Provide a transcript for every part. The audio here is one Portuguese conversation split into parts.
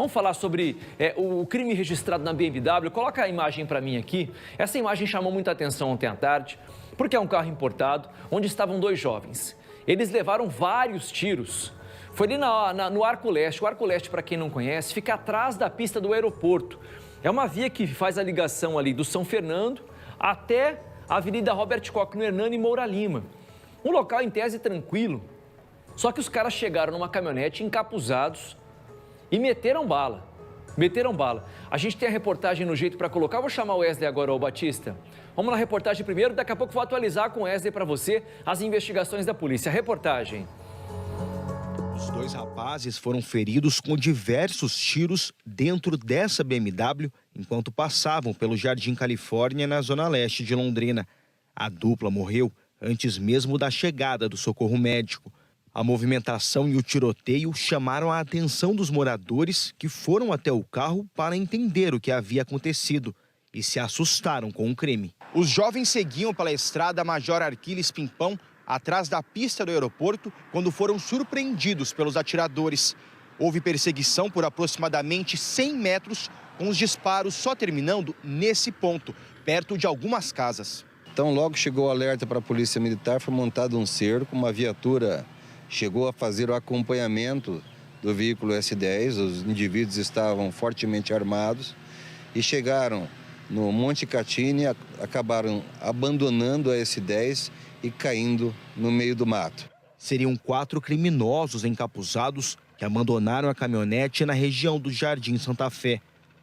Vamos falar sobre o crime registrado na BMW. Coloca a imagem para mim aqui. Essa imagem chamou muita atenção ontem à tarde, porque é um carro importado, onde estavam dois jovens. Eles levaram vários tiros. Foi ali no Arco Leste. O Arco Leste, para quem não conhece, fica atrás da pista do aeroporto. É uma via que faz a ligação ali do São Fernando até a Avenida Robert Koch, no Hernani Moura Lima. Um local, em tese, tranquilo. Só que os caras chegaram numa caminhonete encapuzados e meteram bala. A gente tem a reportagem no jeito para colocar. Vou chamar o Wesley agora, o Batista. Vamos na reportagem primeiro, daqui a pouco vou atualizar com o Wesley para você as investigações da polícia. Reportagem. Os dois rapazes foram feridos com diversos tiros dentro dessa BMW enquanto passavam pelo Jardim Califórnia, na zona leste de Londrina. A dupla morreu antes mesmo da chegada do socorro médico. A movimentação e o tiroteio chamaram a atenção dos moradores, que foram até o carro para entender o que havia acontecido e se assustaram com o crime. Os jovens seguiam pela estrada Major Arquiles Pimpão, atrás da pista do aeroporto, quando foram surpreendidos pelos atiradores. Houve perseguição por aproximadamente 100 metros, com os disparos só terminando nesse ponto, perto de algumas casas. Então, logo chegou o alerta para a Polícia Militar, foi montado um cerco, uma viatura chegou a fazer o acompanhamento do veículo S10, os indivíduos estavam fortemente armados e chegaram no Monte Catini, acabaram abandonando a S10 e caindo no meio do mato. Seriam 4 criminosos encapuzados que abandonaram a caminhonete na região do Jardim Santa Fé.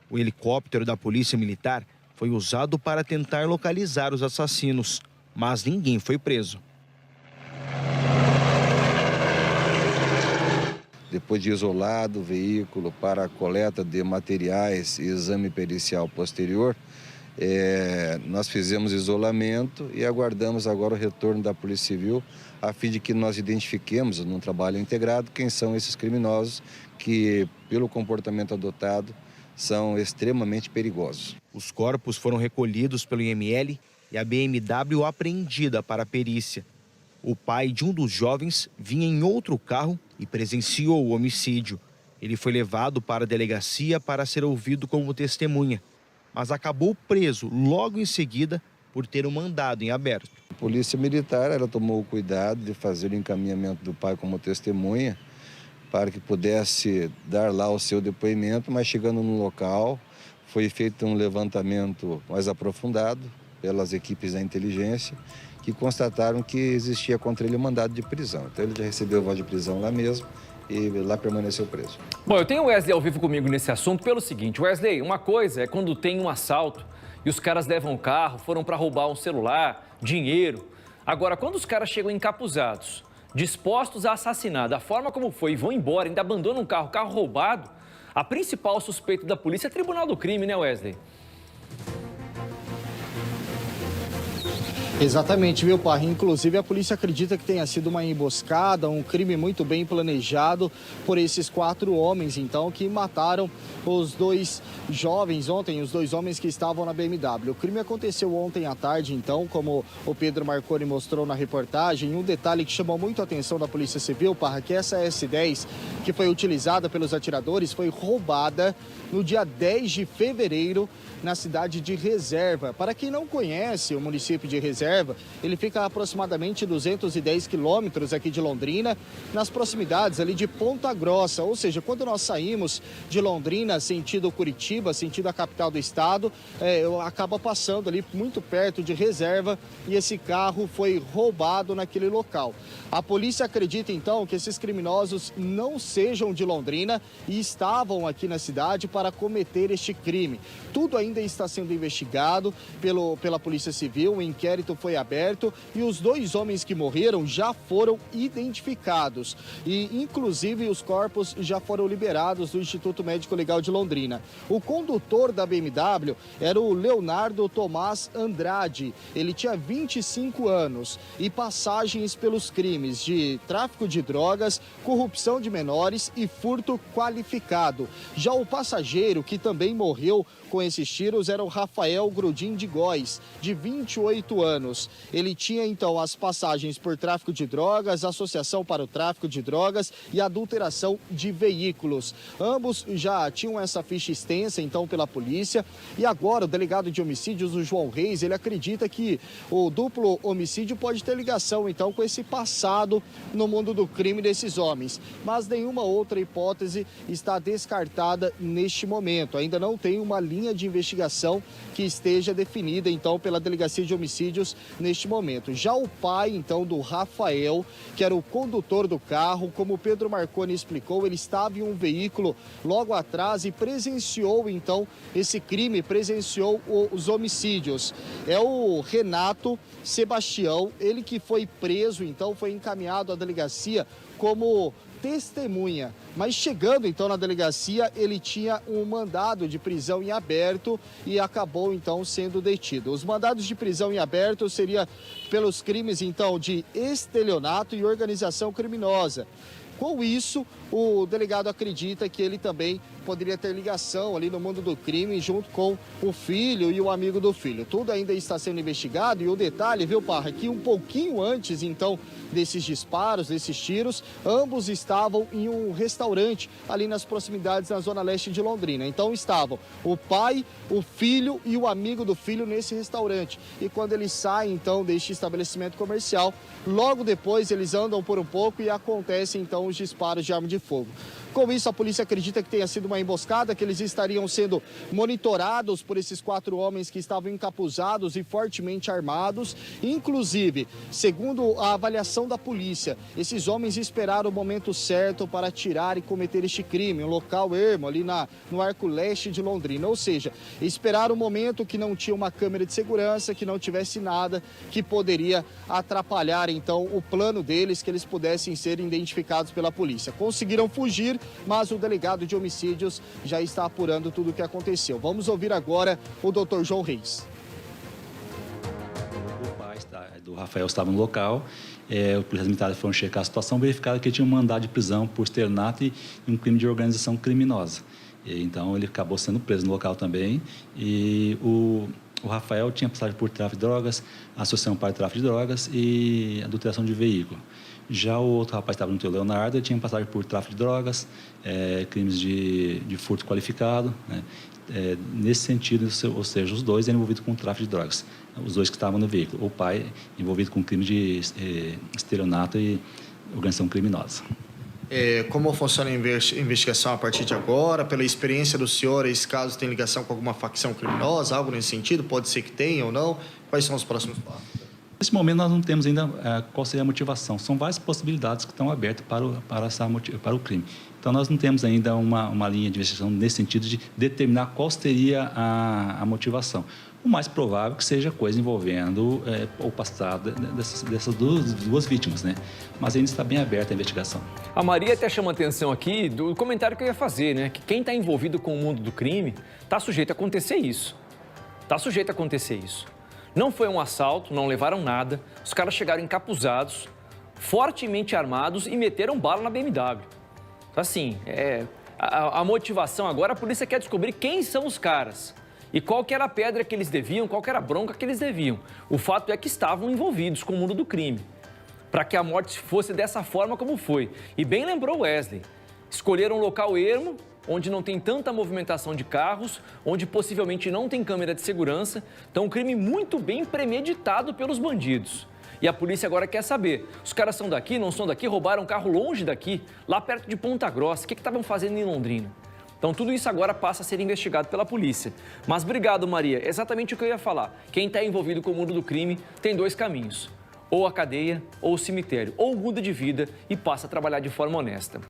O helicóptero da Polícia Militar foi usado para tentar localizar os assassinos, mas ninguém foi preso. Depois de isolado o veículo para a coleta de materiais e exame pericial posterior, nós fizemos isolamento e aguardamos agora o retorno da Polícia Civil, a fim de que nós identifiquemos, num trabalho integrado, quem são esses criminosos que, pelo comportamento adotado, são extremamente perigosos. Os corpos foram recolhidos pelo IML e a BMW apreendida para a perícia. O pai de um dos jovens vinha em outro carro e presenciou o homicídio. Ele foi levado para a delegacia para ser ouvido como testemunha, mas acabou preso logo em seguida por ter um mandado em aberto. A Polícia Militar ela tomou o cuidado de fazer o encaminhamento do pai como testemunha para que pudesse dar lá o seu depoimento, mas chegando no local foi feito um levantamento mais aprofundado pelas equipes da inteligência, que constataram que existia contra ele um mandado de prisão. Então ele já recebeu voz de prisão lá mesmo e lá permaneceu preso. Bom, eu tenho o Wesley ao vivo comigo nesse assunto pelo seguinte. Wesley, uma coisa é quando tem um assalto e os caras levam o carro, foram para roubar um celular, dinheiro. Agora, quando os caras chegam encapuzados, dispostos a assassinar, da forma como foi, e vão embora, ainda abandonam um carro roubado, a principal suspeita da polícia é Tribunal do Crime, né, Wesley? Exatamente, viu, Parra? Inclusive, a polícia acredita que tenha sido uma emboscada, um crime muito bem planejado por esses 4 homens, então, que mataram os 2 jovens ontem, os 2 homens que estavam na BMW. O crime aconteceu ontem à tarde, então, como o Pedro Marconi mostrou na reportagem. Um detalhe que chamou muito a atenção da Polícia Civil, Parra, que essa S10 que foi utilizada pelos atiradores foi roubada no dia 10 de fevereiro, na cidade de Reserva. Para quem não conhece o município de Reserva, ele fica a aproximadamente 210 quilômetros aqui de Londrina, nas proximidades ali de Ponta Grossa. Ou seja, quando nós saímos de Londrina, sentido Curitiba, sentido a capital do estado, acaba passando ali muito perto de Reserva e esse carro foi roubado naquele local. A polícia acredita, então, que esses criminosos não sejam de Londrina e estavam aqui na cidade para cometer este crime. Tudo ainda está sendo investigado pela Polícia Civil, o inquérito foi aberto e os 2 homens que morreram já foram identificados. E, inclusive, os corpos já foram liberados do Instituto Médico Legal de Londrina. O condutor da BMW era o Leonardo Tomás Andrade. Ele tinha 25 anos e passagens pelos crimes de tráfico de drogas, corrupção de menores menores e furto qualificado. Já o passageiro, que também morreu com esses tiros, era o Rafael Grudin de Góes, de 28 anos. Ele tinha, então, as passagens por tráfico de drogas, associação para o tráfico de drogas e adulteração de veículos. Ambos já tinham essa ficha extensa, então, pela polícia. E agora, o delegado de homicídios, o João Reis, ele acredita que o duplo homicídio pode ter ligação, então, com esse passado no mundo do crime desses homens. Mas nenhuma outra hipótese está descartada neste momento. Ainda não tem uma linha de investigação que esteja definida, então, pela Delegacia de Homicídios neste momento. Já o pai, então, do Rafael, que era o condutor do carro, como o Pedro Marconi explicou, ele estava em um veículo logo atrás e presenciou, então, esse crime, presenciou os homicídios. É o Renato Sebastião, ele que foi preso, então, foi encaminhado à delegacia como testemunha, mas chegando então na delegacia, ele tinha um mandado de prisão em aberto e acabou então sendo detido. Os mandados de prisão em aberto seria pelos crimes então de estelionato e organização criminosa. Com isso, o delegado acredita que ele também poderia ter ligação ali no mundo do crime junto com o filho e o amigo do filho. Tudo ainda está sendo investigado e o detalhe, viu, Parra, que um pouquinho antes, então, desses disparos, desses tiros, ambos estavam em um restaurante ali nas proximidades da zona leste de Londrina. Então estavam o pai, o filho e o amigo do filho nesse restaurante. E quando eles saem, então, deste estabelecimento comercial, logo depois eles andam por um pouco e acontecem, então, os disparos de arma de fogo. Com isso, a polícia acredita que tenha sido uma emboscada, que eles estariam sendo monitorados por esses 4 homens que estavam encapuzados e fortemente armados. Inclusive, segundo a avaliação da polícia, esses homens esperaram o momento certo para atirar e cometer este crime, um local ermo ali no arco leste de Londrina. Ou seja, esperaram o momento que não tinha uma câmera de segurança, que não tivesse nada que poderia atrapalhar, então, o plano deles, que eles pudessem ser identificados pela polícia. Conseguiram fugir, mas o delegado de homicídios já está apurando tudo o que aconteceu. Vamos ouvir agora o Dr. João Reis. O pai do Rafael estava no local, os policiais militares foram checar a situação, verificaram que ele tinha um mandado de prisão por estelionato e um crime de organização criminosa. Então, ele acabou sendo preso no local também. E o Rafael tinha passagem por tráfico de drogas, associação para tráfico de drogas e adulteração de veículo. Já o outro rapaz estava no teu Leonardo, ele tinha passagem por tráfico de drogas, crimes de furto qualificado, né? Nesse sentido, ou seja, os dois eram envolvidos com tráfico de drogas, os dois que estavam no veículo. O pai envolvido com crime de estelionato e organização criminosa. Como funciona a investigação a partir de agora? Pela experiência do senhor, esse caso tem ligação com alguma facção criminosa, algo nesse sentido? Pode ser que tenha ou não? Quais são os próximos passos? Nesse momento, nós não temos ainda qual seria a motivação. São várias possibilidades que estão abertas para o crime. Então, nós não temos ainda uma linha de investigação nesse sentido de determinar qual seria a motivação. O mais provável que seja coisa envolvendo o passado dessas duas vítimas, né? Mas ainda está bem aberta a investigação. A Maria até chama atenção aqui do comentário que eu ia fazer, né? Que quem está envolvido com o mundo do crime está sujeito a acontecer isso. Está sujeito a acontecer isso. Não foi um assalto, não levaram nada. Os caras chegaram encapuzados, fortemente armados e meteram bala na BMW. Assim, a motivação agora, a polícia quer descobrir quem são os caras. E qual que era a pedra que eles deviam, qual que era a bronca que eles deviam. O fato é que estavam envolvidos com o mundo do crime. Para que a morte fosse dessa forma como foi. E bem lembrou Wesley. Escolheram um local ermo, onde não tem tanta movimentação de carros, onde possivelmente não tem câmera de segurança. Então, um crime muito bem premeditado pelos bandidos. E a polícia agora quer saber, os caras são daqui, não são daqui, roubaram um carro longe daqui, lá perto de Ponta Grossa. O que estavam fazendo em Londrina? Então, tudo isso agora passa a ser investigado pela polícia. Mas obrigado, Maria. Exatamente o que eu ia falar. Quem está envolvido com o mundo do crime tem 2 caminhos. Ou a cadeia, ou o cemitério. Ou muda de vida e passa a trabalhar de forma honesta.